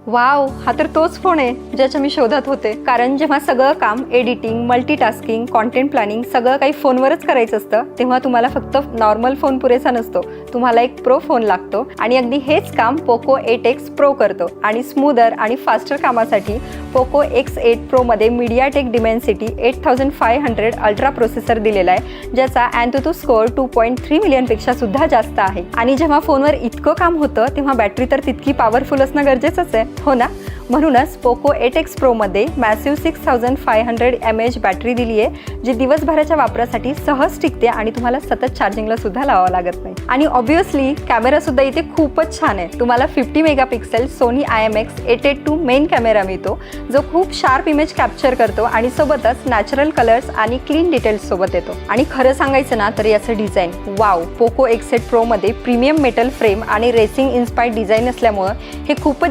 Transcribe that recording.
Wow, हा तर तोच फोन आहे ज्याच्या मी शोधात होते. कारण जेव्हा सगळं काम एडिटिंग, मल्टीटास्किंग, कॉन्टेंट प्लॅनिंग सगळं काही फोनवरच करायचं असतं, तेव्हा तुम्हाला फक्त नॉर्मल फोन पुरेसा नसतो. तुम्हाला एक प्रो फोन लागतो आणि अगदी हेच काम पोको 8X प्रो करतो. आणि स्मूदर आणि फास्टर कामासाठी पोको X8 प्रोमध्ये मीडियाटेक डिमेन्सिटी 8500 अल्ट्रा प्रोसेसर दिलेला आहे, ज्याचा अँतुतू स्कोअर 2.3 मिलियनपेक्षा सुद्धा जास्त आहे. आणि जेव्हा फोनवर इतकं काम होतं तेव्हा बॅटरी तर तितकी पॉवरफुल असणं गरजेचंच आहे, हो ना? म्हणूनच पोको 8X प्रोमध्ये मॅसिव्ह 6500 mAh बॅटरी दिली आहे, जी दिवसभराच्या वापरासाठी सहज टिकते आणि तुम्हाला सतत चार्जिंगला सुद्धा लावावं लागत नाही. आणि ऑब्व्हियसली कॅमेरासुद्धा इथे खूपच छान आहे. तुम्हाला 50 megapixel Sony IMX 882 main camera मिळतो, जो खूप शार्प इमेज कॅप्चर करतो आणि सोबतच नॅचरल कलर्स आणि क्लीन डिटेल्स सोबत येतो. आणि खरं सांगायचं ना तर याचं डिझाईन वाव. पोको X8 प्रोमध्ये प्रीमियम मेटल फ्रेम आणि रेसिंग इन्स्पायर्ड डिझाईन असल्यामुळं हे खूपच